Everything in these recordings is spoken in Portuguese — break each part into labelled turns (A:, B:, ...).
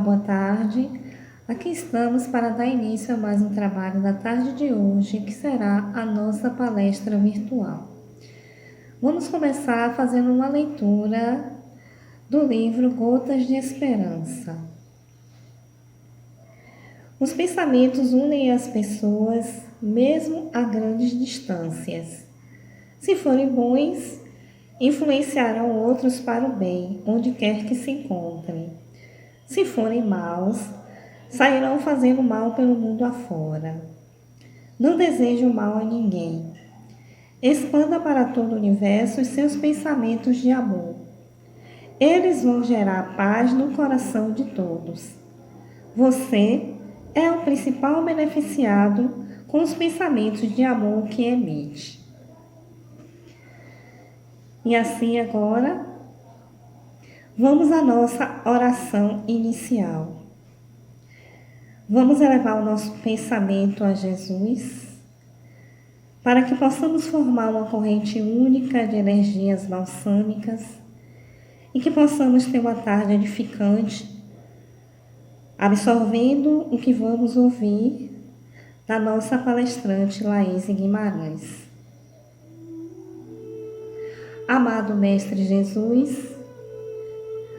A: boa tarde. Aqui estamos para dar início a mais um trabalho da tarde de hoje, que será a nossa palestra virtual. Vamos começar fazendo uma leitura do livro Gotas de Esperança. Os pensamentos unem as pessoas, mesmo a grandes distâncias. Se forem bons, influenciarão outros para o bem, onde quer que se encontrem. Se forem maus, sairão fazendo mal pelo mundo afora. Não desejo mal a ninguém. Expanda para todo o universo os seus pensamentos de amor. Eles vão gerar paz no coração de todos. Você é o principal beneficiado com os pensamentos de amor que emite. E assim agora, vamos à nossa oração inicial. Vamos elevar o nosso pensamento a Jesus, para que possamos formar uma corrente única de energias balsâmicas e que possamos ter uma tarde edificante, absorvendo o que vamos ouvir da nossa palestrante Laís Guimarães. Amado Mestre Jesus,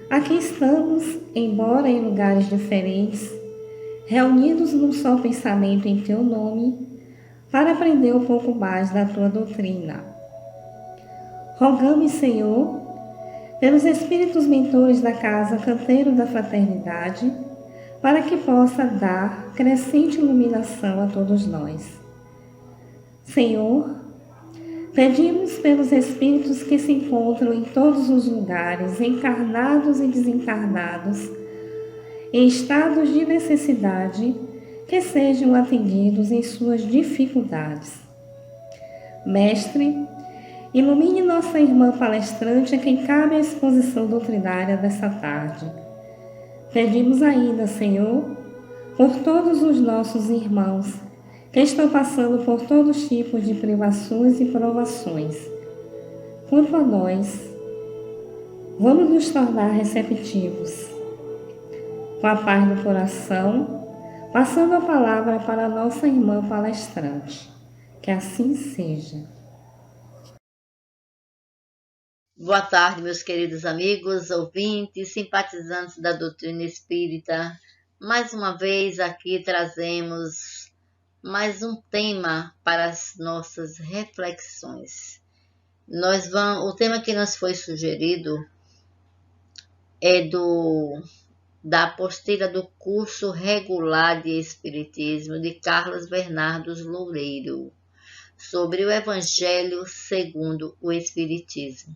A: aqui estamos, embora em lugares diferentes, reunidos num só pensamento em Teu nome, para aprender um pouco mais da Tua doutrina. Rogamos, Senhor, pelos Espíritos Mentores da Casa Canteiro da Fraternidade, para que possa dar crescente iluminação a todos nós. Senhor, pedimos pelos Espíritos que se encontram em todos os lugares, encarnados e desencarnados, em estados de necessidade, que sejam atendidos em suas dificuldades. Mestre, ilumine nossa irmã palestrante a quem cabe a exposição doutrinária dessa tarde. Pedimos ainda, Senhor, por todos os nossos irmãos que estão passando por todos os tipos de privações e provações. Quanto a nós, vamos nos tornar receptivos. Com a paz no coração, passando a palavra para a nossa irmã palestrante. Que assim seja.
B: Boa tarde, meus queridos amigos, ouvintes, simpatizantes da doutrina espírita. Mais uma vez aqui trazemos mais um tema para as nossas reflexões. O tema que nos foi sugerido é da apostila do curso regular de Espiritismo de Carlos Bernardo Loureiro, sobre o Evangelho segundo o Espiritismo.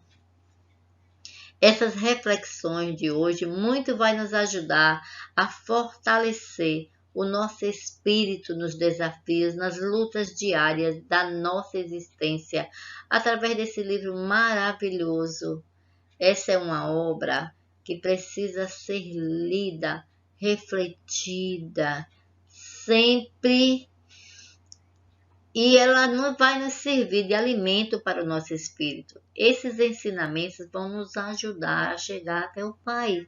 B: Essas reflexões de hoje muito vai nos ajudar a fortalecer o nosso espírito nos desafios, nas lutas diárias da nossa existência, através desse livro maravilhoso. Essa é uma obra que precisa ser lida, refletida, sempre, e ela não vai nos servir de alimento para o nosso espírito. Esses ensinamentos vão nos ajudar a chegar até o Pai.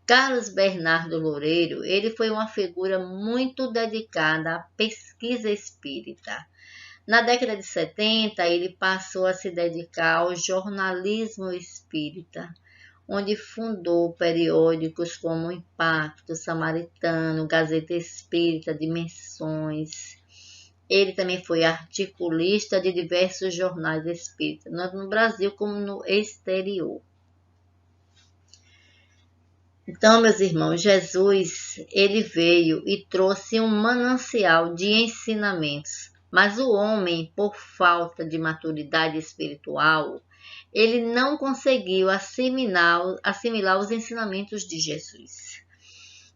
B: Carlos Bernardo Loureiro, ele foi uma figura muito dedicada à pesquisa espírita. Na década de 70, ele passou a se dedicar ao jornalismo espírita, onde fundou periódicos como Impacto, Samaritano, Gazeta Espírita, Dimensões. Ele também foi articulista de diversos jornais espíritas, tanto no Brasil como no exterior. Então, meus irmãos, Jesus, ele veio e trouxe um manancial de ensinamentos, mas o homem, por falta de maturidade espiritual, ele não conseguiu assimilar os ensinamentos de Jesus.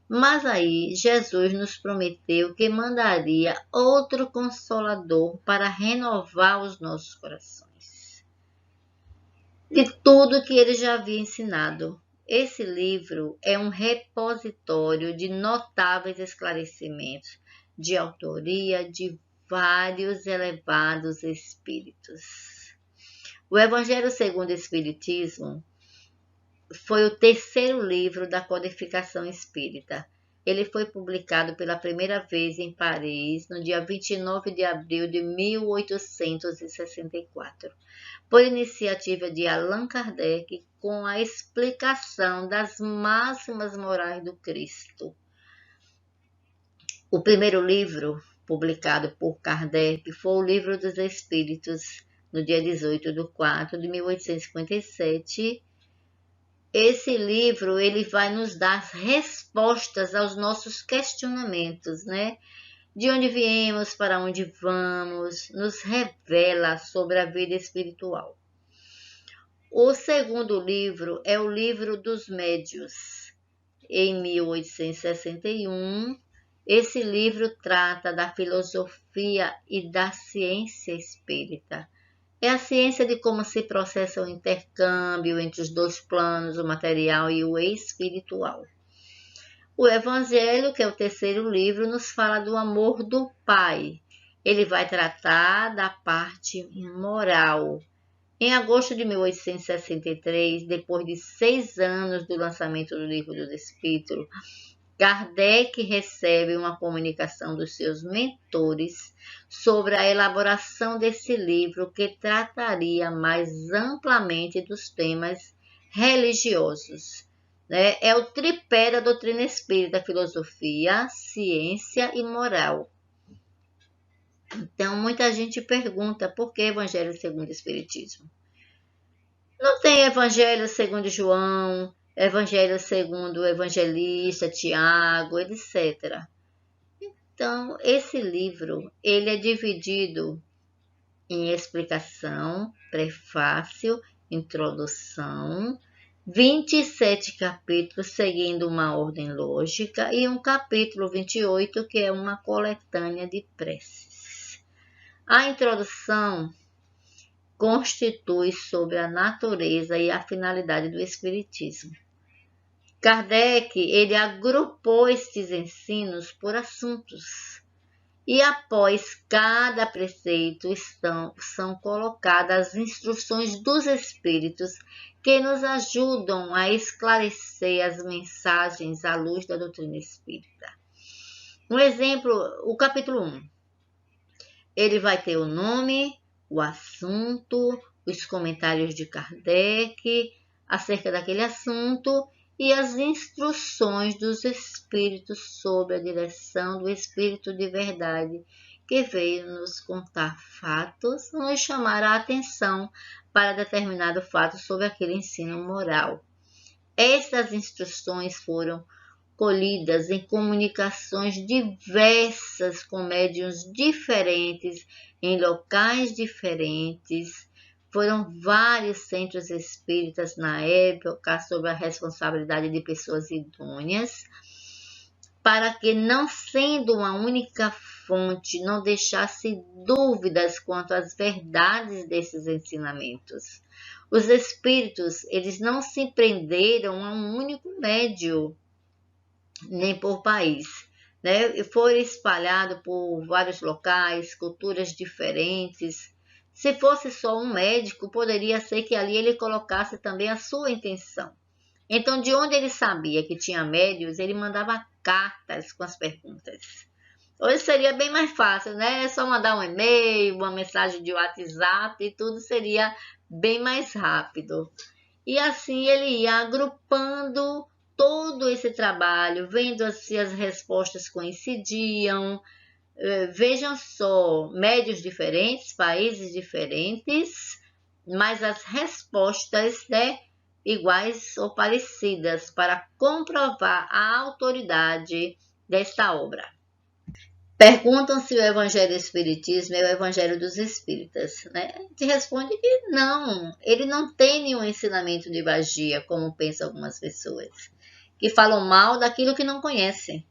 B: Mas aí, Jesus nos prometeu que mandaria outro Consolador para renovar os nossos corações, de tudo que ele já havia ensinado. Esse livro é um repositório de notáveis esclarecimentos, de autoria de vários elevados espíritos. O Evangelho segundo o Espiritismo foi o terceiro livro da codificação espírita. Ele foi publicado pela primeira vez em Paris, no dia 29 de abril de 1864, por iniciativa de Allan Kardec, com a explicação das máximas morais do Cristo. O primeiro livro, publicado por Kardec, foi o Livro dos Espíritos, no dia 18 de 4 de 1857. Esse livro ele vai nos dar respostas aos nossos questionamentos, né? De onde viemos, para onde vamos, nos revela sobre a vida espiritual. O segundo livro é o Livro dos Médiuns. Em 1861, esse livro trata da filosofia e da ciência espírita. É a ciência de como se processa o intercâmbio entre os dois planos, o material e o espiritual. O Evangelho, que é o terceiro livro, nos fala do amor do Pai. Ele vai tratar da parte moral. Em agosto de 1863, depois de 6 anos do lançamento do Livro dos Espíritos, Kardec recebe uma comunicação dos seus mentores sobre a elaboração desse livro, que trataria mais amplamente dos temas religiosos. É o tripé da doutrina espírita: filosofia, ciência e moral. Então, muita gente pergunta por que Evangelho segundo o Espiritismo? Não tem Evangelho segundo João, Evangelho segundo o evangelista Tiago, etc. Então, esse livro ele é dividido em explicação, prefácio, introdução, 27 capítulos seguindo uma ordem lógica e um capítulo 28 que é uma coletânea de preces. A introdução constitui sobre a natureza e a finalidade do Espiritismo. Kardec ele agrupou estes ensinos por assuntos e após cada preceito são colocadas as instruções dos Espíritos que nos ajudam a esclarecer as mensagens à luz da doutrina espírita. Um exemplo, o capítulo 1. Ele vai ter o nome, o assunto, os comentários de Kardec acerca daquele assunto e as instruções dos Espíritos sobre a direção do Espírito de verdade, que veio nos contar fatos, nos chamar a atenção para determinado fato sobre aquele ensino moral. Estas instruções foram colhidas em comunicações diversas com médiuns diferentes, em locais diferentes. Foram vários centros espíritas na época sob a responsabilidade de pessoas idôneas, para que, não sendo uma única fonte, não deixasse dúvidas quanto às verdades desses ensinamentos. Os espíritos, eles não se prenderam a um único médium, nem por país, né? Foram espalhados por vários locais, culturas diferentes. Se fosse só um médico, poderia ser que ali ele colocasse também a sua intenção. Então, de onde ele sabia que tinha médios, ele mandava cartas com as perguntas. Hoje seria bem mais fácil, né? É só mandar um e-mail, uma mensagem de WhatsApp e tudo seria bem mais rápido. E assim ele ia agrupando todo esse trabalho, vendo se as respostas coincidiam. Vejam só, médios diferentes, países diferentes, mas as respostas, né, iguais ou parecidas, para comprovar a autoridade desta obra. Perguntam se o Evangelho do Espiritismo é o Evangelho dos Espíritas, né? A gente responde que não, ele não tem nenhum ensinamento de magia, como pensam algumas pessoas, que falam mal daquilo que não conhecem.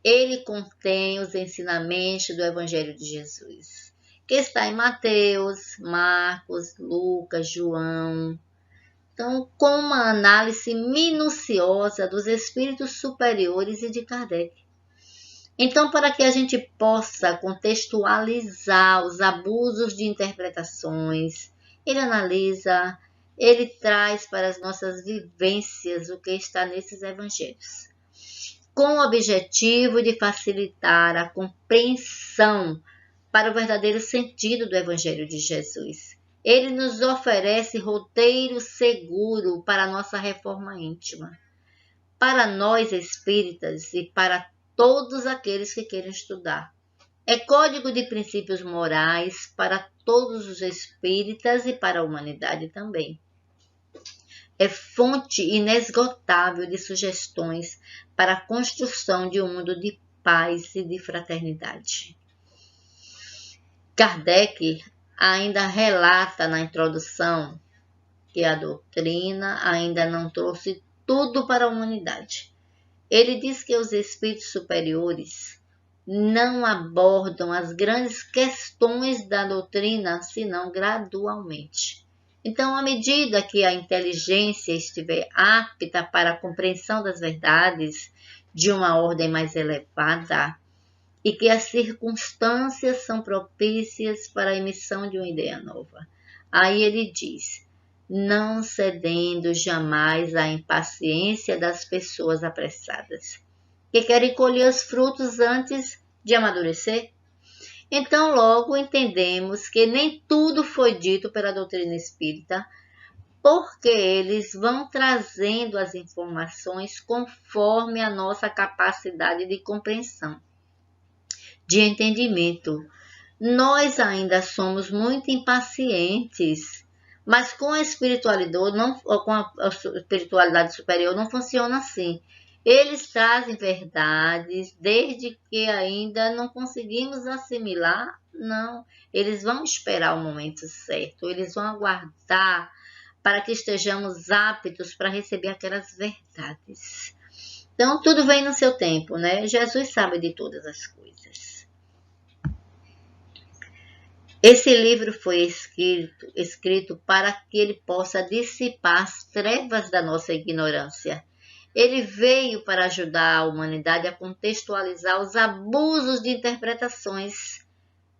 B: Ele contém os ensinamentos do Evangelho de Jesus, que está em Mateus, Marcos, Lucas, João. Então, com uma análise minuciosa dos espíritos superiores e de Kardec. Então, para que a gente possa contextualizar os abusos de interpretações, ele analisa ele traz para as nossas vivências o que está nesses evangelhos, com o objetivo de facilitar a compreensão para o verdadeiro sentido do Evangelho de Jesus. Ele nos oferece roteiro seguro para a nossa reforma íntima, para nós espíritas e para todos aqueles que queiram estudar. É código de princípios morais para todos os espíritas e para a humanidade também. É fonte inesgotável de sugestões para a construção de um mundo de paz e de fraternidade. Kardec ainda relata na introdução que a doutrina ainda não trouxe tudo para a humanidade. Ele diz que os espíritos superiores não abordam as grandes questões da doutrina, senão gradualmente. Então, à medida que a inteligência estiver apta para a compreensão das verdades de uma ordem mais elevada e que as circunstâncias são propícias para a emissão de uma ideia nova, aí ele diz, não cedendo jamais à impaciência das pessoas apressadas, que querem colher os frutos antes de amadurecer. Então, logo entendemos que nem tudo foi dito pela doutrina espírita, porque eles vão trazendo as informações conforme a nossa capacidade de compreensão, de entendimento. Nós ainda somos muito impacientes, mas com a espiritualidade superior não funciona assim. Eles trazem verdades, desde que ainda não conseguimos assimilar, não. Eles vão esperar o momento certo, eles vão aguardar para que estejamos aptos para receber aquelas verdades. Então, tudo vem no seu tempo, né? Jesus sabe de todas as coisas. Esse livro foi escrito para que ele possa dissipar as trevas da nossa ignorância. Ele veio para ajudar a humanidade a contextualizar os abusos de interpretações,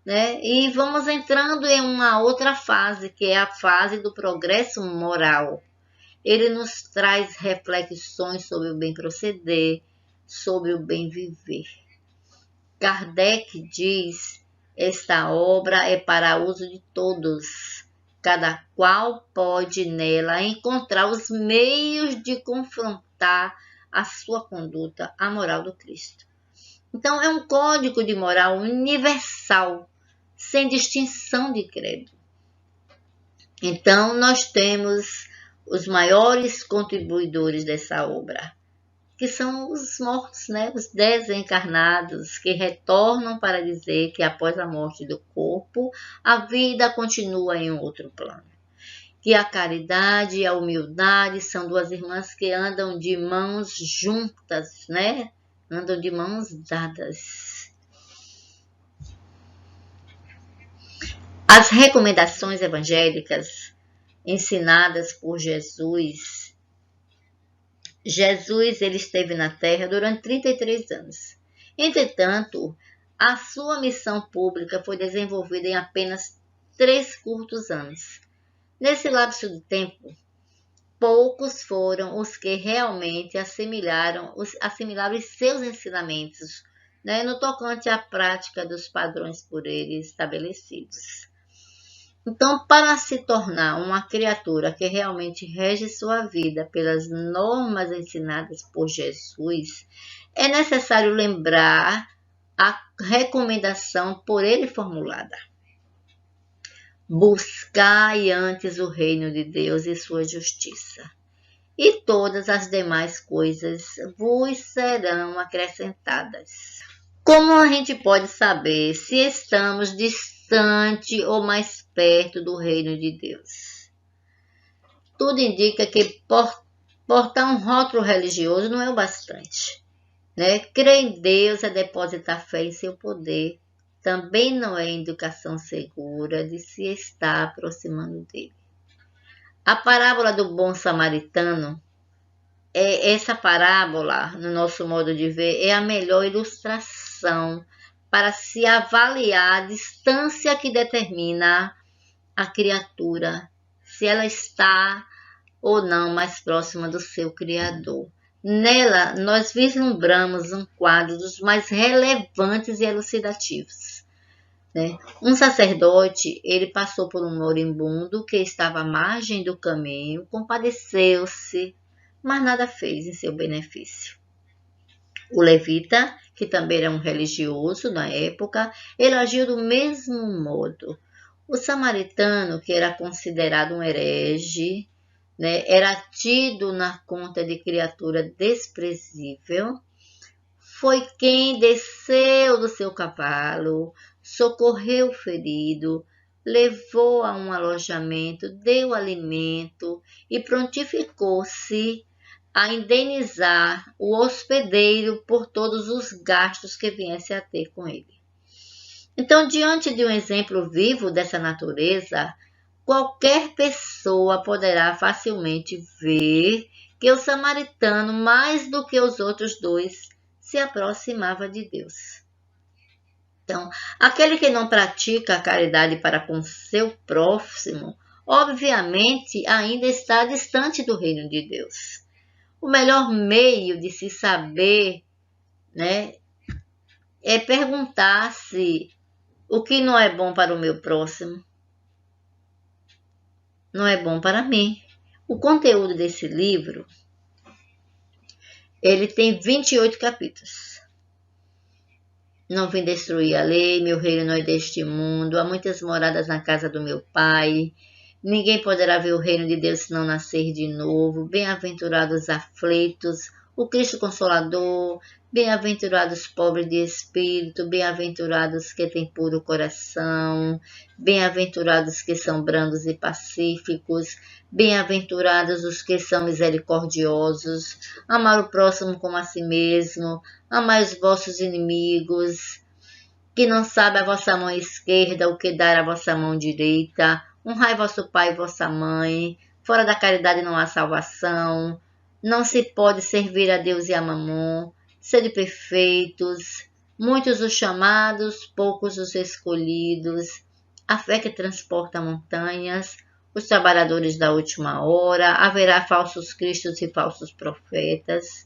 B: né? E vamos entrando em uma outra fase, que é a fase do progresso moral. Ele nos traz reflexões sobre o bem proceder, sobre o bem viver. Kardec diz, esta obra é para uso de todos. Cada qual pode nela encontrar os meios de confrontar a sua conduta, a moral do Cristo. Então, é um código de moral universal, sem distinção de credo. Então, nós temos os maiores contribuidores dessa obra, que são os mortos, né? Os desencarnados, que retornam para dizer que após a morte do corpo, a vida continua em um outro plano. Que a caridade e a humildade são duas irmãs que andam de mãos juntas, né? Andam de mãos dadas. As recomendações evangélicas ensinadas por Jesus, ele esteve na Terra durante 33 anos. Entretanto, a sua missão pública foi desenvolvida em apenas 3 curtos anos. Nesse lapso de tempo, poucos foram os que realmente assimilaram os seus ensinamentos, né, no tocante à prática dos padrões por ele estabelecidos. Então, para se tornar uma criatura que realmente rege sua vida pelas normas ensinadas por Jesus, é necessário lembrar a recomendação por ele formulada. Buscai antes o reino de Deus e sua justiça, e todas as demais coisas vos serão acrescentadas. Como a gente pode saber se estamos distante ou mais perto do reino de Deus? Tudo indica que portar um rótulo religioso não é o bastante, né? Crer em Deus é depositar fé em seu poder. Também não é indicação segura de se estar aproximando dele. A parábola do bom samaritano, essa parábola, no nosso modo de ver, é a melhor ilustração para se avaliar a distância que determina a criatura se ela está ou não mais próxima do seu Criador. Nela, nós vislumbramos um quadro dos mais relevantes e elucidativos. Né? Um sacerdote, ele passou por um moribundo que estava à margem do caminho, compadeceu-se, mas nada fez em seu benefício. O levita, que também era um religioso na época, ele agiu do mesmo modo. O samaritano, que era considerado um herege, né, era tido na conta de criatura desprezível, foi quem desceu do seu cavalo, socorreu o ferido, levou a um alojamento, deu alimento e prontificou-se a indenizar o hospedeiro por todos os gastos que viesse a ter com ele. Então, diante de um exemplo vivo dessa natureza, qualquer pessoa poderá facilmente ver que o samaritano, mais do que os outros dois, se aproximava de Deus. Então, aquele que não pratica a caridade para com seu próximo, obviamente ainda está distante do reino de Deus. O melhor meio de se saber, né, é perguntar-se o que não é bom para o meu próximo, não é bom para mim. O conteúdo desse livro, ele tem 28 capítulos. Não vim destruir a lei, meu reino não é deste mundo, há muitas moradas na casa do meu Pai. Ninguém poderá ver o reino de Deus se não nascer de novo. Bem-aventurados os aflitos, o Cristo Consolador, bem-aventurados os pobres de espírito, bem-aventurados que têm puro coração, bem-aventurados que são brandos e pacíficos, bem-aventurados os que são misericordiosos, amar o próximo como a si mesmo, amai os vossos inimigos, que não sabe a vossa mão esquerda o que dar a vossa mão direita, honrai vosso pai e vossa mãe, fora da caridade não há salvação, não se pode servir a Deus e a mamon, sede perfeitos, muitos os chamados, poucos os escolhidos, a fé que transporta montanhas, os trabalhadores da última hora, haverá falsos cristos e falsos profetas,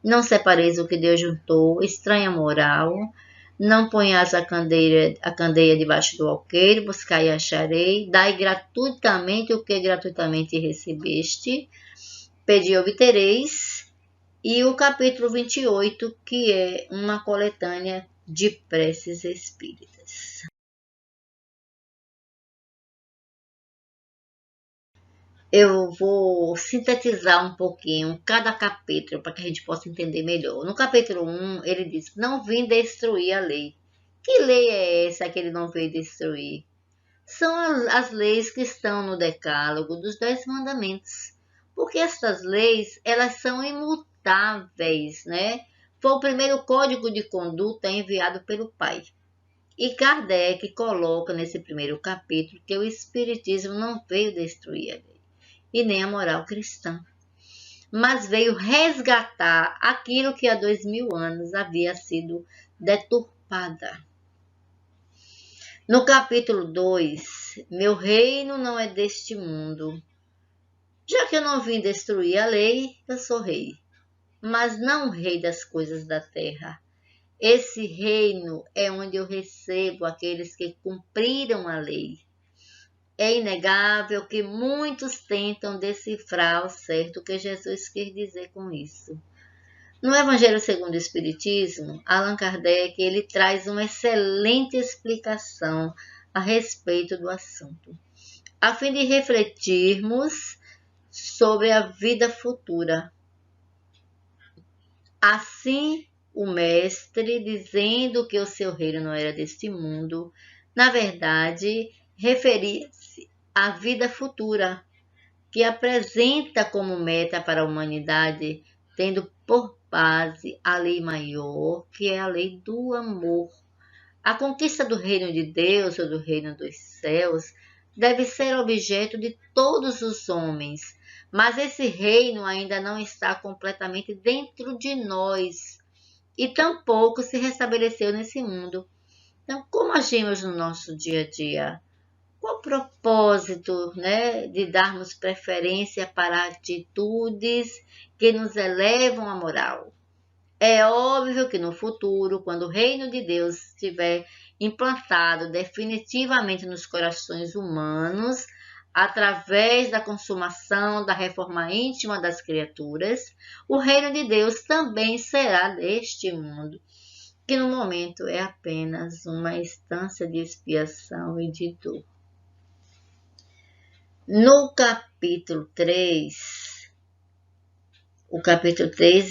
B: não separeis o que Deus juntou, estranha moral, não ponhais a candeia debaixo do alqueire, buscai e acharei, dai gratuitamente o que gratuitamente recebeste, pedi e obtereis, e o capítulo 28, que é uma coletânea de preces espíritas. Eu vou sintetizar um pouquinho cada capítulo para que a gente possa entender melhor. No capítulo 1, ele diz: não vim destruir a lei. Que lei é essa que ele não veio destruir? São as leis que estão no decálogo dos 10 mandamentos. Porque estas leis, elas são imutáveis, né? Foi o primeiro código de conduta enviado pelo Pai. E Kardec coloca nesse primeiro capítulo que o Espiritismo não veio destruir a lei e nem a moral cristã, mas veio resgatar aquilo que há 2000 anos havia sido deturpada. No capítulo 2, meu reino não é deste mundo. Já que eu não vim destruir a lei, eu sou rei, mas não rei das coisas da terra. Esse reino é onde eu recebo aqueles que cumpriram a lei. É inegável que muitos tentam decifrar ao certo o que Jesus quer dizer com isso. No Evangelho segundo o Espiritismo, Allan Kardec ele traz uma excelente explicação a respeito do assunto, a fim de refletirmos sobre a vida futura. Assim, o Mestre, dizendo que o seu reino não era deste mundo, na verdade, referia-se à vida futura, que apresenta como meta para a humanidade, tendo por base a lei maior, que é a lei do amor. A conquista do reino de Deus ou do reino dos céus deve ser objeto de todos os homens, mas esse reino ainda não está completamente dentro de nós e tampouco se restabeleceu nesse mundo. Então, como agimos no nosso dia a dia? Qual o propósito, né, de darmos preferência para atitudes que nos elevam à moral? É óbvio que no futuro, quando o reino de Deus estiver implantado definitivamente nos corações humanos, através da consumação da reforma íntima das criaturas, o reino de Deus também será deste mundo, que no momento é apenas uma instância de expiação e de dor. No capítulo 3,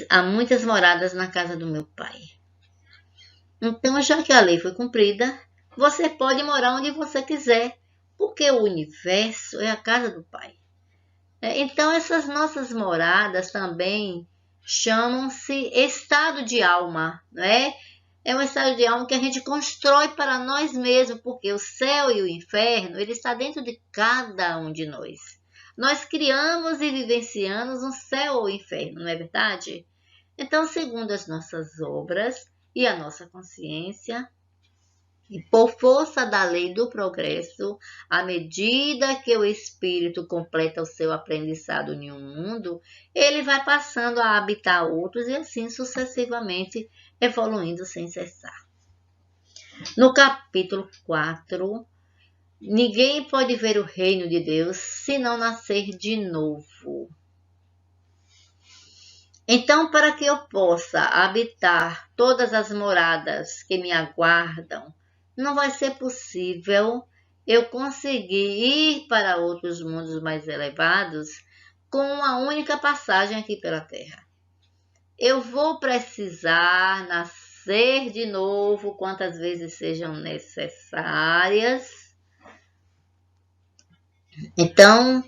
B: há muitas moradas na casa do meu pai. Então, já que a lei foi cumprida, você pode morar onde você quiser, porque o universo é a casa do Pai. Então, essas nossas moradas também chamam-se estado de alma, não é? É um estado de alma que a gente constrói para nós mesmos, porque o céu e o inferno, ele está dentro de cada um de nós. Nós criamos e vivenciamos um céu ou inferno, não é verdade? Então, segundo as nossas obras e a nossa consciência, e por força da lei do progresso, à medida que o espírito completa o seu aprendizado em um mundo, ele vai passando a habitar outros e assim sucessivamente evoluindo sem cessar. No capítulo 4, ninguém pode ver o reino de Deus se não nascer de novo. Então, para que eu possa habitar todas as moradas que me aguardam, não vai ser possível eu conseguir ir para outros mundos mais elevados com uma única passagem aqui pela Terra. Eu vou precisar nascer de novo quantas vezes sejam necessárias. Então,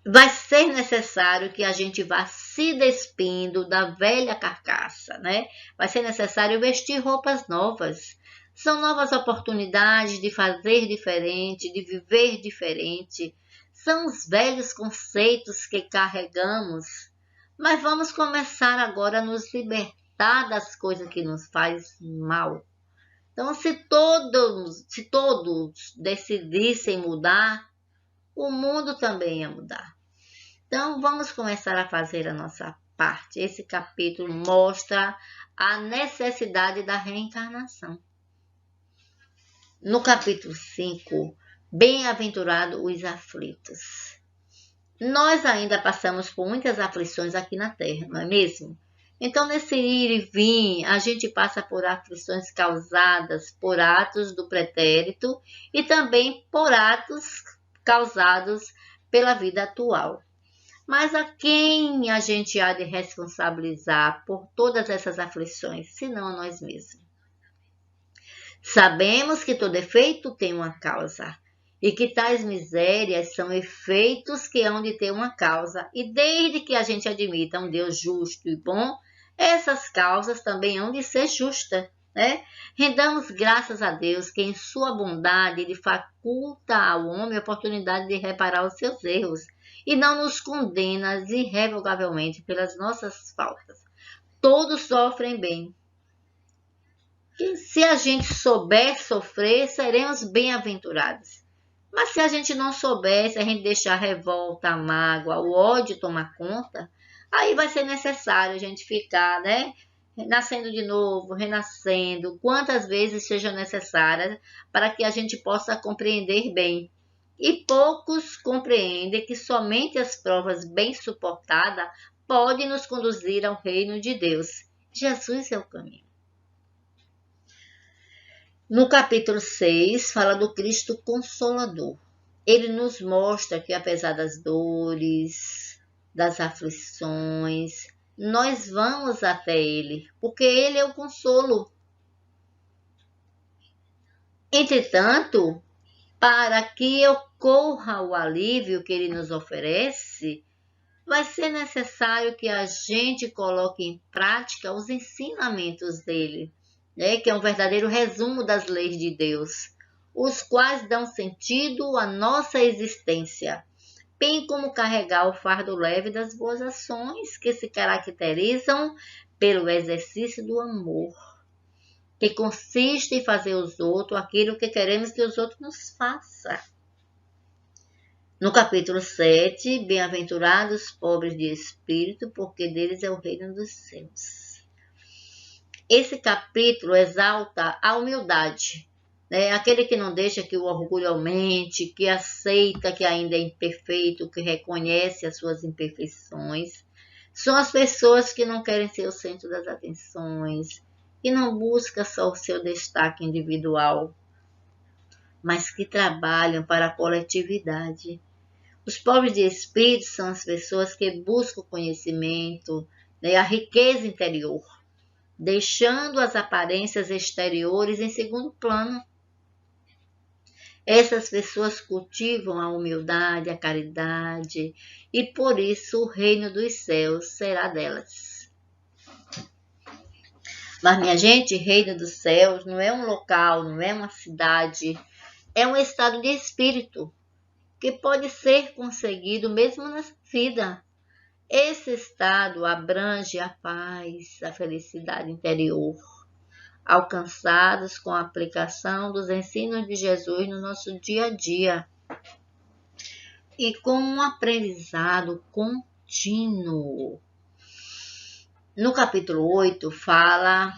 B: vai ser necessário que a gente vá se despindo da velha carcaça, né? Vai ser necessário vestir roupas novas. São novas oportunidades de fazer diferente, de viver diferente. São os velhos conceitos que carregamos. Mas vamos começar agora a nos libertar das coisas que nos fazem mal. Então, se todos decidissem mudar, o mundo também ia mudar. Então, vamos começar a fazer a nossa parte. Esse capítulo mostra a necessidade da reencarnação. No capítulo 5, bem-aventurado os aflitos. Nós ainda passamos por muitas aflições aqui na Terra, não é mesmo? Então, nesse ir e vir, a gente passa por aflições causadas por atos do pretérito e também por atos causados pela vida atual. Mas a quem a gente há de responsabilizar por todas essas aflições, senão a nós mesmos? Sabemos que todo efeito tem uma causa, e que tais misérias são efeitos que hão de ter uma causa, e desde que a gente admita um Deus justo e bom, essas causas também hão de ser justas, né? Rendamos graças a Deus que em sua bondade ele faculta ao homem a oportunidade de reparar os seus erros, e não nos condena irrevogavelmente pelas nossas faltas. Todos sofrem bem. E se a gente souber sofrer, seremos bem-aventurados. Mas se a gente não souber, se a gente deixar a revolta, a mágoa, o ódio tomar conta, aí vai ser necessário a gente ficar, né? Nascendo de novo, renascendo, quantas vezes sejam necessárias para que a gente possa compreender bem. E poucos compreendem que somente as provas bem suportadas podem nos conduzir ao reino de Deus. Jesus é o caminho. No capítulo 6, fala do Cristo Consolador. Ele nos mostra que apesar das dores, das aflições, nós vamos até Ele, porque Ele é o consolo. Entretanto, para que ocorra o alívio que Ele nos oferece, vai ser necessário que a gente coloque em prática os ensinamentos dele, né? Que é um verdadeiro resumo das leis de Deus, os quais dão sentido à nossa existência, bem como carregar o fardo leve das boas ações que se caracterizam pelo exercício do amor. que consiste em fazer aos outros aquilo que queremos que os outros nos façam. No capítulo 7, bem-aventurados os pobres de espírito, porque deles é o reino dos céus. Esse capítulo exalta a humildade, né? Aquele que não deixa que o orgulho aumente, que aceita que ainda é imperfeito, que reconhece as suas imperfeições. São as pessoas que não querem ser o centro das atenções, que não buscam só o seu destaque individual, mas que trabalham para a coletividade. Os pobres de espírito são as pessoas que buscam o conhecimento, né, a riqueza interior, deixando as aparências exteriores em segundo plano. Essas pessoas cultivam a humildade, a caridade, e por isso o reino dos céus será delas. Mas, minha gente, reino dos céus não é um local, não é uma cidade, é um estado de espírito que pode ser conseguido mesmo nessa vida. Esse estado abrange a paz, a felicidade interior, alcançados com a aplicação dos ensinos de Jesus no nosso dia a dia e com um aprendizado contínuo. No capítulo 8 fala: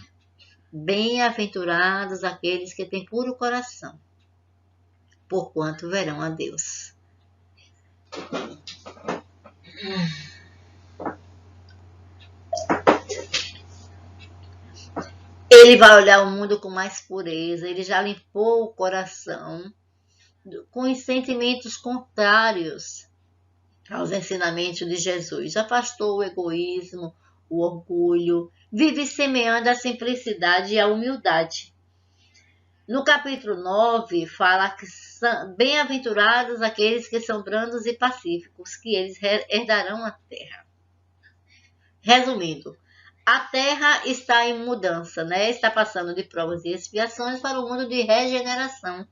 B: bem-aventurados aqueles que têm puro coração, porquanto verão a Deus. Ele vai olhar o mundo com mais pureza, ele já limpou o coração com os sentimentos contrários aos ensinamentos de Jesus. Afastou o egoísmo, o orgulho, vive semeando a simplicidade e a humildade. No capítulo 9, fala que são bem-aventurados aqueles que são brandos e pacíficos, que eles herdarão a terra. Resumindo, a terra está em mudança, né? Está passando de provas e expiações para o mundo de regeneração.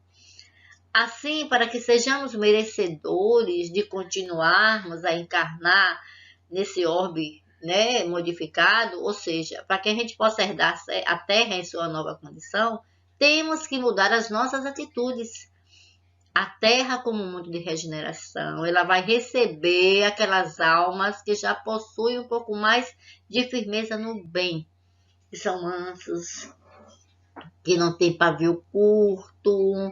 B: Assim, para que sejamos merecedores de continuarmos a encarnar nesse orbe, né, modificado, ou seja, para que a gente possa herdar a terra em sua nova condição, temos que mudar as nossas atitudes. A terra, como um mundo de regeneração, ela vai receber aquelas almas que já possuem um pouco mais de firmeza no bem, que são mansos, que não têm pavio curto,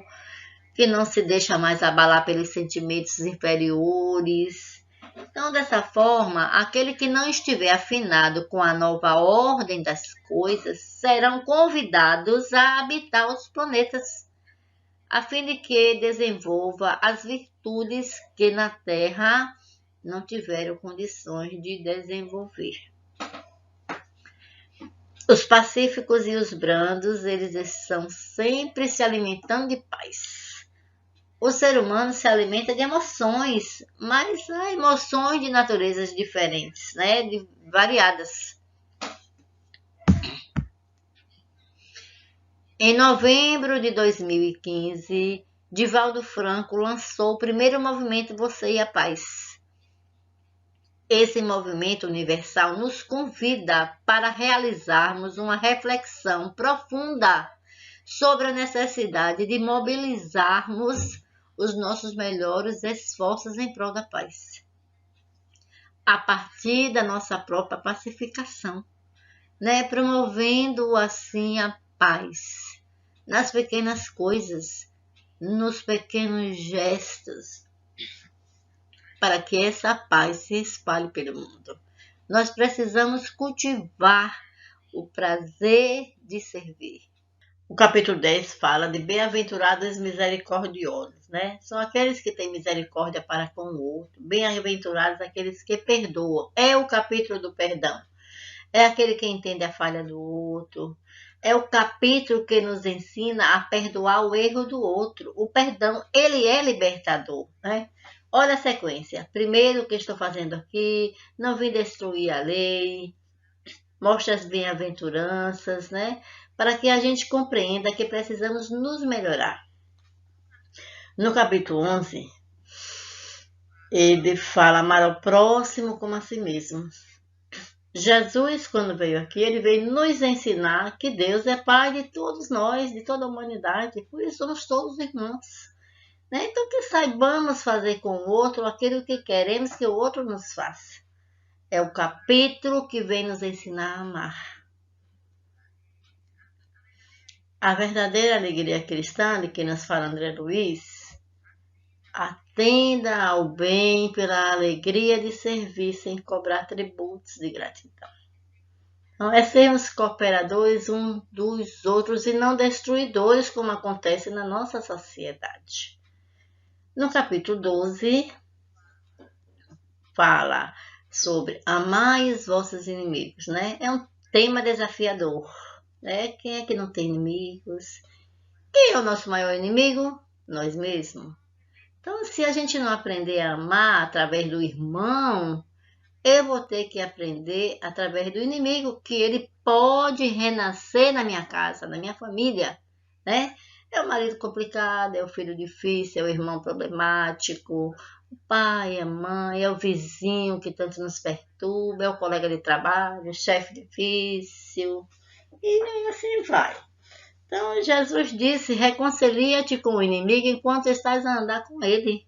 B: que não se deixa mais abalar pelos sentimentos inferiores. Então, dessa forma, aquele que não estiver afinado com a nova ordem das coisas serão convidados a habitar os planetas, a fim de que desenvolva as virtudes que na Terra não tiveram condições de desenvolver. Os pacíficos e os brandos, eles estão sempre se alimentando de paz. O ser humano se alimenta de emoções, mas há emoções de naturezas diferentes, né? Variadas. Em novembro de 2015, Divaldo Franco lançou o primeiro movimento Você e a Paz. Esse movimento universal nos convida para realizarmos uma reflexão profunda sobre a necessidade de mobilizarmos os nossos melhores esforços em prol da paz, a partir da nossa própria pacificação, né? Promovendo assim a paz nas pequenas coisas, nos pequenos gestos, para que essa paz se espalhe pelo mundo. Nós precisamos cultivar o prazer de servir. O capítulo 10 fala de bem-aventurados misericordiosos, né? São aqueles que têm misericórdia para com o outro. Bem-aventurados aqueles que perdoam. É o capítulo do perdão. É aquele que entende a falha do outro. É o capítulo que nos ensina a perdoar o erro do outro. O perdão, ele é libertador, né? Olha a sequência. Primeiro, o que estou fazendo aqui? Não vim destruir a lei. Mostra as bem-aventuranças, né? Para que a gente compreenda que precisamos nos melhorar. No capítulo 11, ele fala amar ao próximo como a si mesmo. Jesus, quando veio aqui, ele veio nos ensinar que Deus é Pai de todos nós, de toda a humanidade, por isso somos todos irmãos. Né? Então, que saibamos fazer com o outro aquilo que queremos que o outro nos faça. É o capítulo que vem nos ensinar a amar. A verdadeira alegria cristã, de que nos fala André Luiz, atenda ao bem pela alegria de servir sem cobrar tributos de gratidão. Então, é sermos cooperadores uns dos outros e não destruidores, como acontece na nossa sociedade. No capítulo 12, fala sobre amai os vossos inimigos, né? É um tema desafiador, né? Quem é que não tem inimigos? Quem é o nosso maior inimigo? Nós mesmos. Então, se a gente não aprender a amar através do irmão, eu vou ter que aprender através do inimigo, que ele pode renascer na minha casa, na minha família, né? É o marido complicado, é o filho difícil, é o irmão problemático, o pai, a mãe, é o vizinho que tanto nos perturba, é o colega de trabalho, o chefe difícil, e assim vai. Então, Jesus disse, reconcilia-te com o inimigo enquanto estás a andar com ele.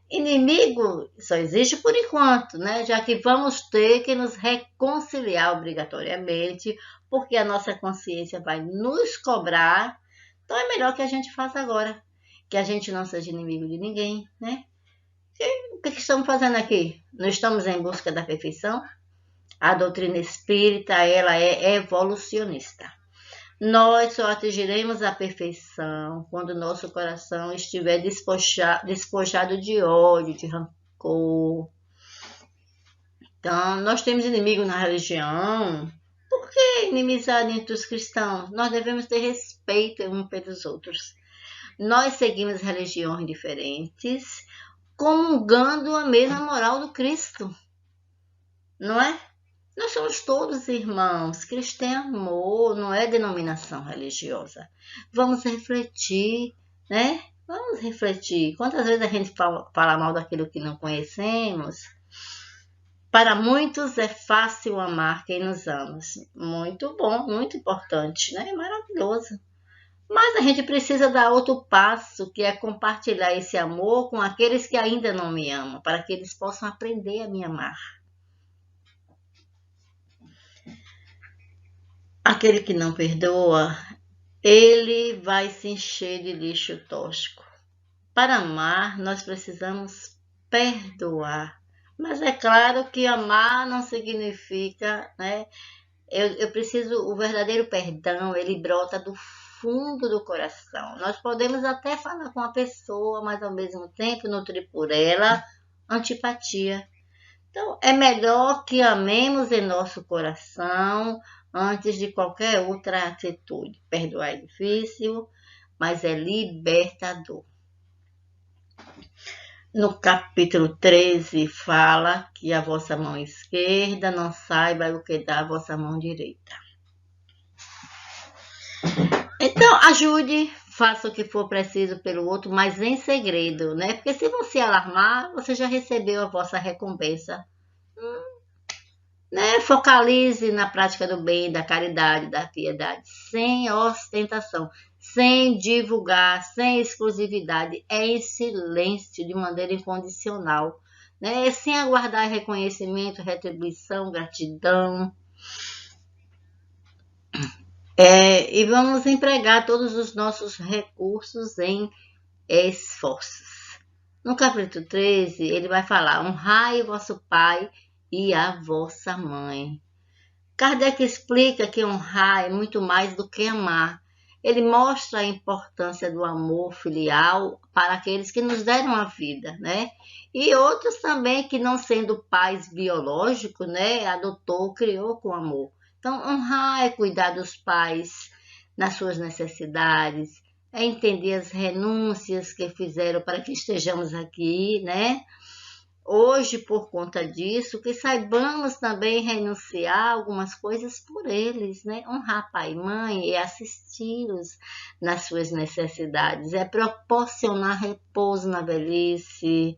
B: Inimigo só existe por enquanto, né? Já que vamos ter que nos reconciliar obrigatoriamente, porque a nossa consciência vai nos cobrar. Então é melhor que a gente faça agora, que a gente não seja inimigo de ninguém, né? E o que estamos fazendo aqui? Não estamos em busca da perfeição? A doutrina espírita, ela é evolucionista. Nós só atingiremos a perfeição quando nosso coração estiver despojado de ódio, de rancor. Então, nós temos inimigo na religião. Por que inimizade entre os cristãos? Nós devemos ter respeito uns pelos outros. Nós seguimos religiões diferentes, comungando a mesma moral do Cristo. Não é? Nós somos todos irmãos. Cristo é amor, não é denominação religiosa. Vamos refletir, né? Vamos refletir. Quantas vezes a gente fala mal daquilo que não conhecemos? Para muitos é fácil amar quem nos ama. Muito bom, muito importante, né? Maravilhoso. Mas a gente precisa dar outro passo, que é compartilhar esse amor com aqueles que ainda não me amam, para que eles possam aprender a me amar. Aquele que não perdoa, ele vai se encher de lixo tóxico. Para amar, nós precisamos perdoar. Mas é claro que amar não significa, né? Eu preciso, o verdadeiro perdão, ele brota do fundo do coração. Nós podemos até falar com a pessoa, mas ao mesmo tempo nutrir por ela antipatia. Então, é melhor que amemos em nosso coração antes de qualquer outra atitude. Perdoar é difícil, mas é libertador. No capítulo 13 fala que a vossa mão esquerda não saiba o que dá a vossa mão direita. Então, ajude, faça o que for preciso pelo outro, mas em segredo, né? Porque se você alarmar, você já recebeu a vossa recompensa. Né? Focalize na prática do bem, da caridade, da piedade, sem ostentação, sem divulgar, sem exclusividade, é em silêncio, de maneira incondicional, né? Sem aguardar reconhecimento, retribuição, gratidão. E vamos empregar todos os nossos recursos em esforços. No capítulo 13, ele vai falar: honrai o vosso pai e a vossa mãe. Kardec explica que honrar é muito mais do que amar. Ele mostra a importância do amor filial para aqueles que nos deram a vida, né? E outros também que, não sendo pais biológicos, né, adotou, criou com amor. Então, honrar é cuidar dos pais nas suas necessidades, é entender as renúncias que fizeram para que estejamos aqui, né? Hoje, por conta disso, que saibamos também renunciar algumas coisas por eles, né? Honrar pai e mãe é assisti-los nas suas necessidades, é proporcionar repouso na velhice,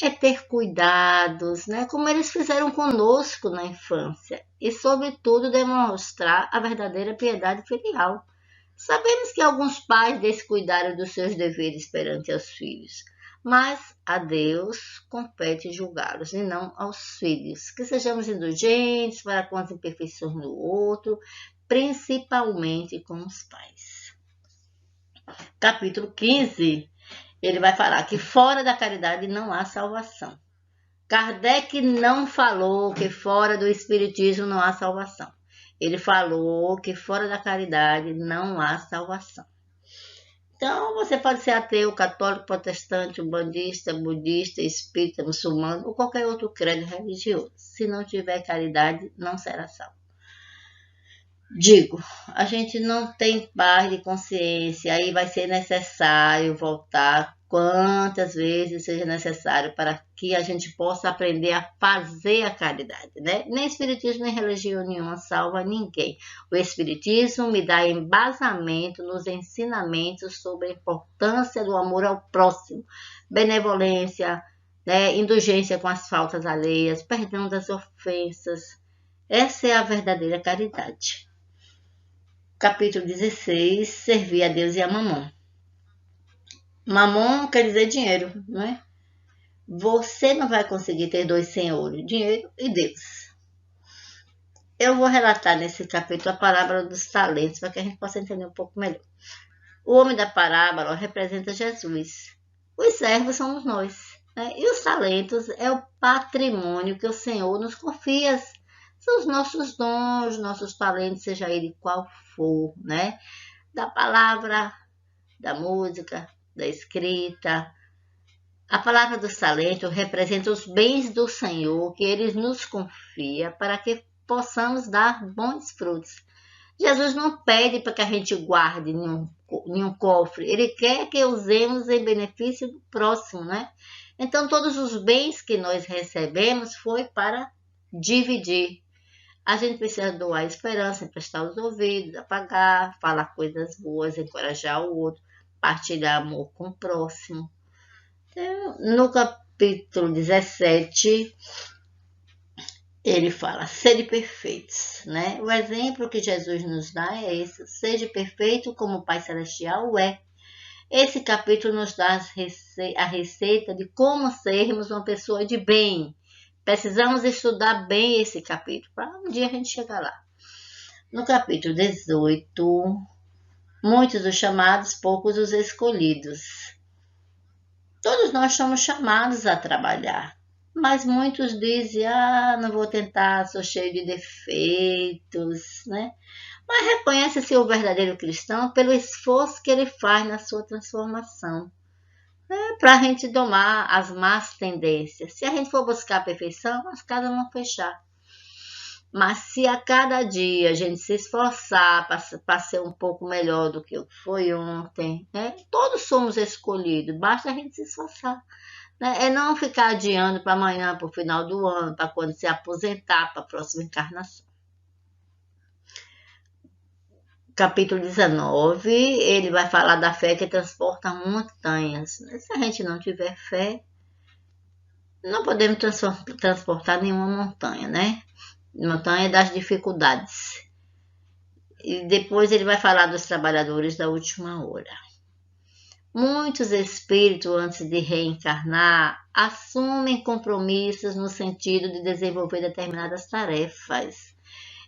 B: é ter cuidados, né? Como eles fizeram conosco na infância. E, sobretudo, demonstrar a verdadeira piedade filial. Sabemos que alguns pais descuidaram dos seus deveres perante os filhos, mas a Deus compete julgá-los e não aos filhos. Que sejamos indulgentes para com as imperfeições do outro, principalmente com os pais. Capítulo 15, ele vai falar que fora da caridade não há salvação. Kardec não falou que fora do espiritismo não há salvação. Ele falou que fora da caridade não há salvação. Então, você pode ser ateu, católico, protestante, umbandista, budista, espírita, muçulmano ou qualquer outro credo religioso. Se não tiver caridade, não será salvo. Digo, a gente não tem paz de consciência, aí vai ser necessário voltar quantas vezes seja necessário para que a gente possa aprender a fazer a caridade, né? Nem espiritismo, nem religião nenhuma salva ninguém. O espiritismo me dá embasamento nos ensinamentos sobre a importância do amor ao próximo, benevolência, né? Indulgência com as faltas alheias, perdão das ofensas. Essa é a verdadeira caridade. Capítulo 16, servir a Deus e a Mamon. Mamon quer dizer dinheiro, não é? Você não vai conseguir ter dois senhores, dinheiro e Deus. Eu vou relatar nesse capítulo a parábola dos talentos, para que a gente possa entender um pouco melhor. O homem da parábola representa Jesus. Os servos somos nós, né? E os talentos é o patrimônio que o Senhor nos confia. São os nossos dons, nossos talentos, seja ele qual for, né? Da palavra, da música, da escrita. A palavra dos talentos representa os bens do Senhor que Ele nos confia para que possamos dar bons frutos. Jesus não pede para que a gente guarde em um cofre. Ele quer que usemos em benefício do próximo, né? Então, todos os bens que nós recebemos foi para dividir. A gente precisa doar esperança, emprestar os ouvidos, apagar, falar coisas boas, encorajar o outro, partilhar amor com o próximo. Então, no capítulo 17, ele fala, sede perfeitos, né? O exemplo que Jesus nos dá é esse, seja perfeito como o Pai Celestial é. Esse capítulo nos dá a receita de como sermos uma pessoa de bem. Precisamos estudar bem esse capítulo para um dia a gente chegar lá. No capítulo 18, muitos os chamados, poucos os escolhidos. Todos nós somos chamados a trabalhar, mas muitos dizem, não vou tentar, sou cheio de defeitos, né? Mas reconhece-se o verdadeiro cristão pelo esforço que ele faz na sua transformação. Para a gente domar as más tendências. Se a gente for buscar a perfeição, as casas vão fechar. Mas se a cada dia a gente se esforçar para ser um pouco melhor do que foi ontem, né? Todos somos escolhidos, basta a gente se esforçar. Né? É não ficar adiando para amanhã, para o final do ano, para quando se aposentar, para a próxima encarnação. Capítulo 19, ele vai falar da fé que transporta montanhas. Se a gente não tiver fé, não podemos transportar nenhuma montanha, né? Montanha das dificuldades. E depois ele vai falar dos trabalhadores da última hora. Muitos espíritos, antes de reencarnar, assumem compromissos no sentido de desenvolver determinadas tarefas.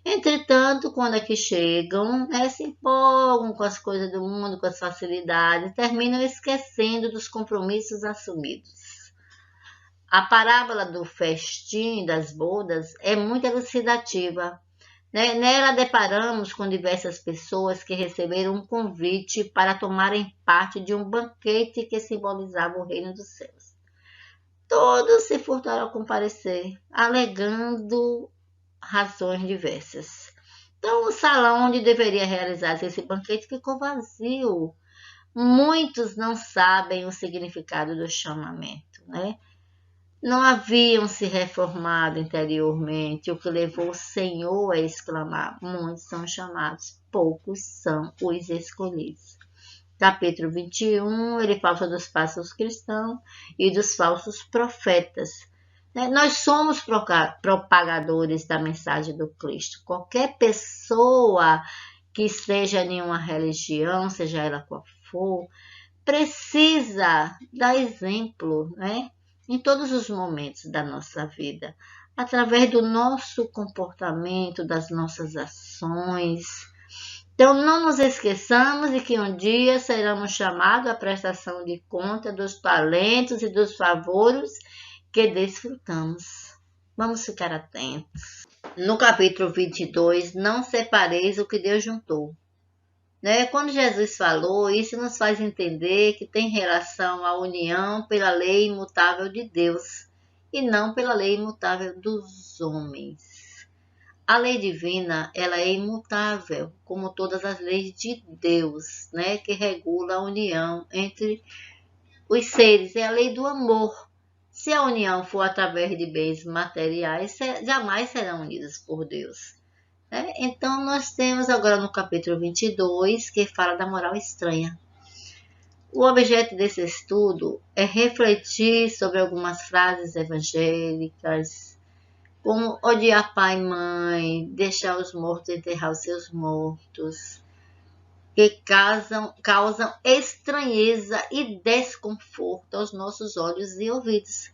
B: Entretanto, quando aqui chegam, se empolgam com as coisas do mundo, com as facilidades, terminam esquecendo dos compromissos assumidos. A parábola do festim das bodas é muito elucidativa. Nela deparamos com diversas pessoas que receberam um convite para tomarem parte de um banquete que simbolizava o reino dos céus. Todos se furtaram a comparecer, alegando razões diversas. Então, o salão onde deveria realizar esse banquete ficou vazio. Muitos não sabem o significado do chamamento, né? Não haviam se reformado interiormente, o que levou o Senhor a exclamar, muitos são chamados, poucos são os escolhidos. Capítulo 21, ele fala dos falsos cristãos e dos falsos profetas. Nós somos propagadores da mensagem do Cristo. Qualquer pessoa que esteja em uma religião, seja ela qual for, precisa dar exemplo, né? Em todos os momentos da nossa vida, através do nosso comportamento, das nossas ações. Então, não nos esqueçamos de que um dia seremos chamados à prestação de conta dos talentos e dos favores que desfrutamos. Vamos ficar atentos. No capítulo 22, não separeis o que Deus juntou. Quando Jesus falou, isso nos faz entender que tem relação à união pela lei imutável de Deus e não pela lei imutável dos homens. A lei divina, ela é imutável, como todas as leis de Deus, que regula a união entre os seres. É a lei do amor. Se a união for através de bens materiais, jamais serão unidos por Deus. Então, nós temos agora no capítulo 22, que fala da moral estranha. O objeto desse estudo é refletir sobre algumas frases evangélicas, como odiar pai e mãe, deixar os mortos enterrar os seus mortos, que causam estranheza e desconforto aos nossos olhos e ouvidos.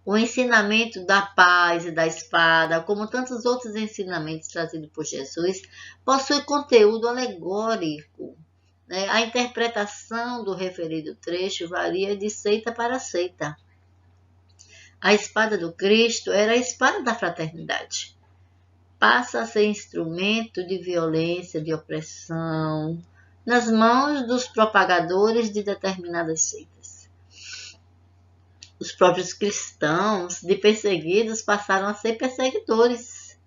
B: O ensinamento da paz e da espada, como tantos outros ensinamentos trazidos por Jesus, possui conteúdo alegórico. A interpretação do referido trecho varia de seita para seita. A espada do Cristo era a espada da fraternidade. Passa a ser instrumento de violência, de opressão, nas mãos dos propagadores de determinadas seitas. Os próprios cristãos, de perseguidos, passaram a ser perseguidores.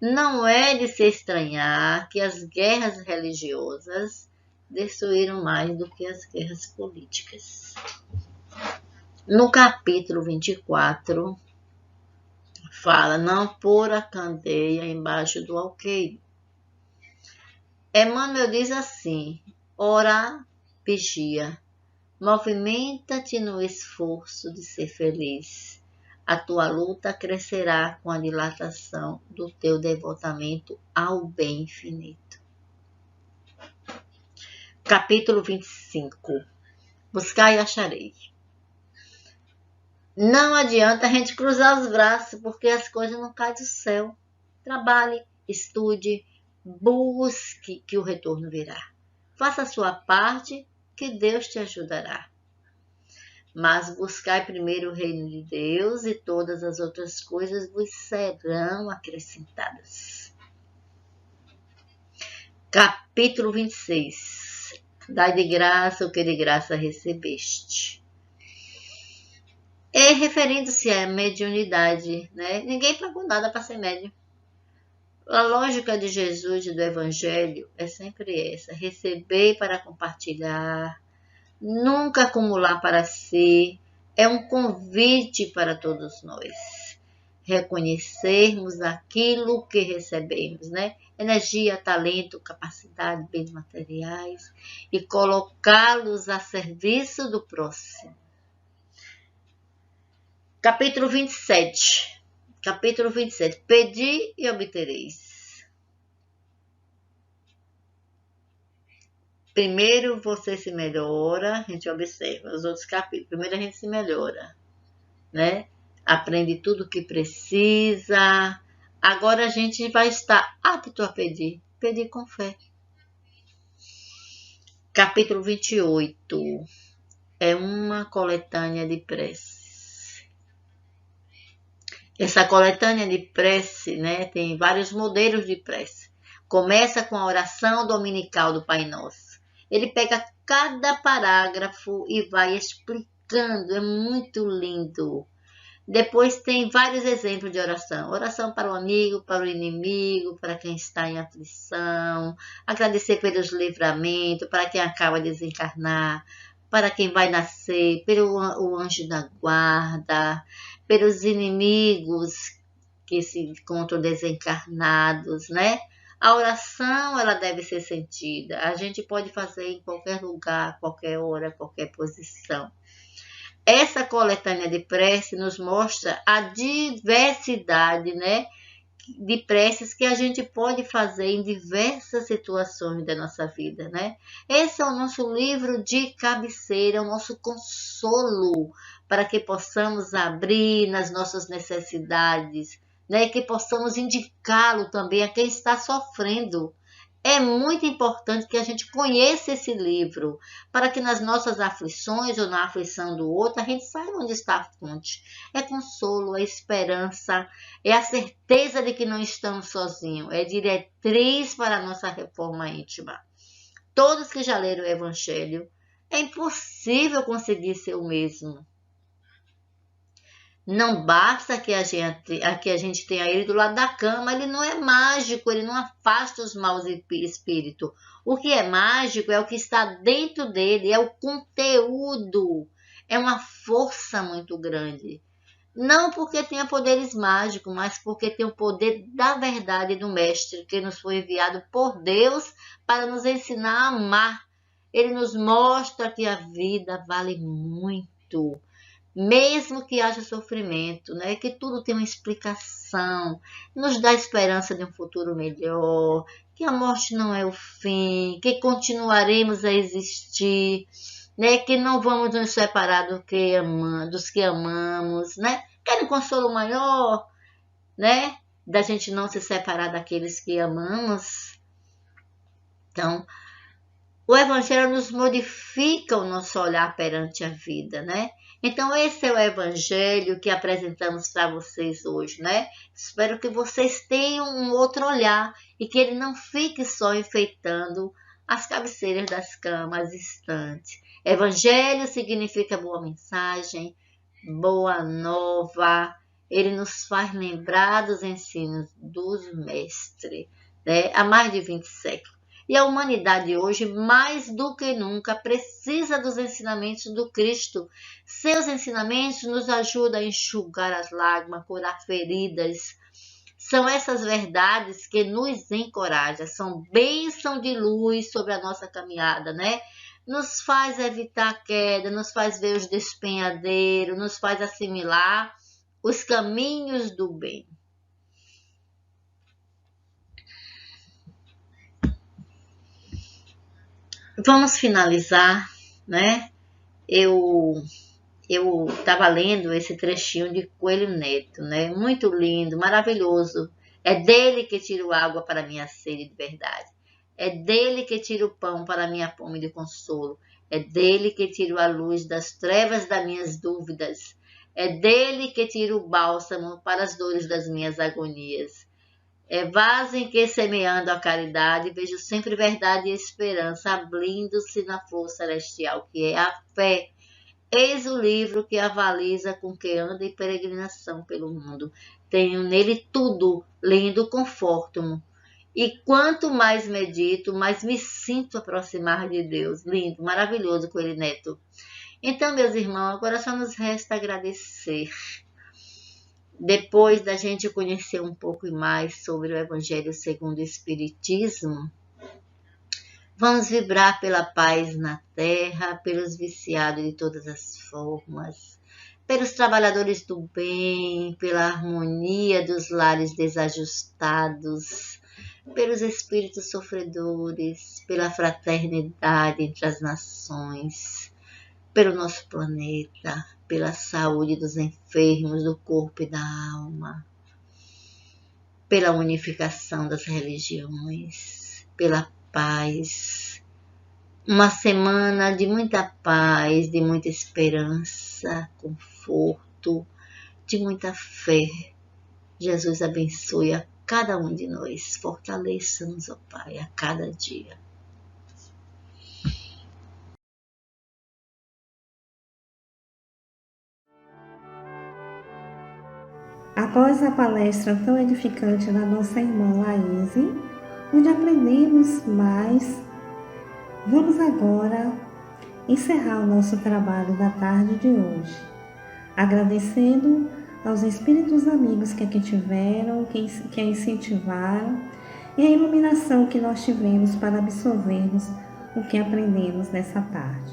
B: Não é de se estranhar que as guerras religiosas destruíram mais do que as guerras políticas. No capítulo 24, fala: não pôr a candeia embaixo do alqueire. Emmanuel diz assim: ora, vigia. Movimenta-te no esforço de ser feliz. A tua luta crescerá com a dilatação do teu devotamento ao bem infinito. Capítulo 25. Buscai e achareis. Não adianta a gente cruzar os braços, porque as coisas não caem do céu. Trabalhe, estude, busque que o retorno virá. Faça a sua parte, que Deus te ajudará. Mas buscai primeiro o reino de Deus e todas as outras coisas vos serão acrescentadas. Capítulo 26. Dai de graça o que de graça recebeste. Referindo-se à mediunidade, Ninguém pagou nada para ser médium. A lógica de Jesus e do Evangelho é sempre essa: receber para compartilhar, nunca acumular para si. É um convite para todos nós reconhecermos aquilo que recebemos, energia, talento, capacidade, bens materiais, e colocá-los a serviço do próximo. Capítulo 27. Capítulo 27. Pedi e obtereis. Primeiro você se melhora, a gente observa os outros capítulos. Primeiro a gente se melhora, Aprende tudo o que precisa. Agora a gente vai estar apto a pedir. Pedir com fé. Capítulo 28. É uma coletânea de preces. Essa coletânea de prece, tem vários modelos de prece. Começa com a oração dominical do Pai Nosso. Ele pega cada parágrafo e vai explicando. É muito lindo. Depois tem vários exemplos de oração. Oração para o amigo, para o inimigo, para quem está em aflição. Agradecer pelos livramentos, para quem acaba de desencarnar, para quem vai nascer, pelo anjo da guarda, pelos inimigos que se encontram desencarnados, A oração, ela deve ser sentida. A gente pode fazer em qualquer lugar, qualquer hora, qualquer posição. Essa coletânea de prece nos mostra a diversidade, né, de preces que a gente pode fazer em diversas situações da nossa vida, né? Esse é o nosso livro de cabeceira, o nosso consolo, para que possamos abrir nas nossas necessidades, né? Que possamos indicá-lo também a quem está sofrendo. É muito importante que a gente conheça esse livro, para que nas nossas aflições ou na aflição do outro, a gente saiba onde está a fonte. É consolo, é esperança, é a certeza de que não estamos sozinhos, é diretriz para a nossa reforma íntima. Todos que já leram o Evangelho, é impossível conseguir ser o mesmo. Não basta que a gente tenha ele do lado da cama, ele não é mágico, ele não afasta os maus espíritos. O que é mágico é o que está dentro dele, é o conteúdo, é uma força muito grande. Não porque tenha poderes mágicos, mas porque tem o poder da verdade do Mestre, que nos foi enviado por Deus para nos ensinar a amar. Ele nos mostra que a vida vale muito. Mesmo que haja sofrimento, né? Que tudo tem uma explicação, nos dá esperança de um futuro melhor, que a morte não é o fim, que continuaremos a existir, né? Que não vamos nos separar dos que amamos, né? Quer um consolo maior, né? Da gente não se separar daqueles que amamos. Então, o Evangelho nos modifica o nosso olhar perante a vida, né? Então, esse é o Evangelho que apresentamos para vocês hoje, né? Espero que vocês tenham um outro olhar e que ele não fique só enfeitando as cabeceiras das camas, as estantes. Evangelho significa boa mensagem, boa nova. Ele nos faz lembrar dos ensinos dos mestres, né? Há mais de 20 séculos. E a humanidade hoje, mais do que nunca, precisa dos ensinamentos do Cristo. Seus ensinamentos nos ajudam a enxugar as lágrimas, curar feridas. São essas verdades que nos encorajam, são bênção de luz sobre a nossa caminhada, né? Nos faz evitar a queda, nos faz ver os despenhadeiros, nos faz assimilar os caminhos do bem. Vamos finalizar, né? Eu estava lendo esse trechinho de Coelho Neto, né? Muito lindo, maravilhoso. É dele que tiro água para a minha sede de verdade. É dele que tiro o pão para a minha fome de consolo. É dele que tiro a luz das trevas das minhas dúvidas. É dele que tiro o bálsamo para as dores das minhas agonias. É vaso em que, semeando a caridade, vejo sempre verdade e esperança, abrindo-se na flor celestial, que é a fé. Eis o livro que avaliza com que anda em peregrinação pelo mundo. Tenho nele tudo, lendo conforto-me. E quanto mais medito, mais me sinto aproximar de Deus. Lindo, maravilhoso, Coelho Neto. Então, meus irmãos, agora só nos resta agradecer. Depois da gente conhecer um pouco mais sobre o Evangelho segundo o Espiritismo, vamos vibrar pela paz na terra, pelos viciados de todas as formas, pelos trabalhadores do bem, pela harmonia dos lares desajustados, pelos espíritos sofredores, pela fraternidade entre as nações, pelo nosso planeta, pela saúde dos enfermos do corpo e da alma, pela unificação das religiões, pela paz. Uma semana de muita paz, de muita esperança, conforto, de muita fé. Jesus abençoe a cada um de nós. Fortaleça-nos, ó Pai, a cada dia.
A: Após a palestra tão edificante da nossa irmã Laíse, onde aprendemos mais, vamos agora encerrar o nosso trabalho da tarde de hoje, agradecendo aos espíritos amigos que aqui tiveram, que a incentivaram e a iluminação que nós tivemos para absorvermos o que aprendemos nessa tarde.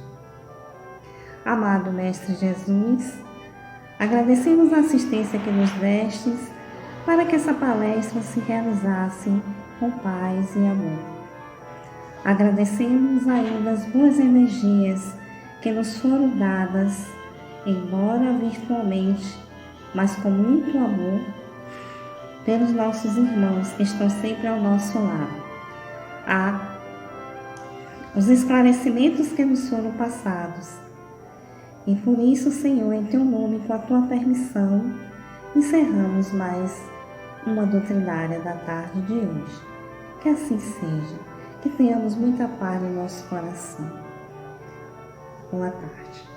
A: Amado Mestre Jesus, agradecemos a assistência que nos destes para que essa palestra se realizasse com paz e amor. Agradecemos ainda as boas energias que nos foram dadas, embora virtualmente, mas com muito amor, pelos nossos irmãos que estão sempre ao nosso lado. Os esclarecimentos que nos foram passados. E por isso, Senhor, em Teu nome, com a Tua permissão, encerramos mais uma doutrinária da tarde de hoje. Que assim seja, que tenhamos muita paz no nosso coração. Boa tarde.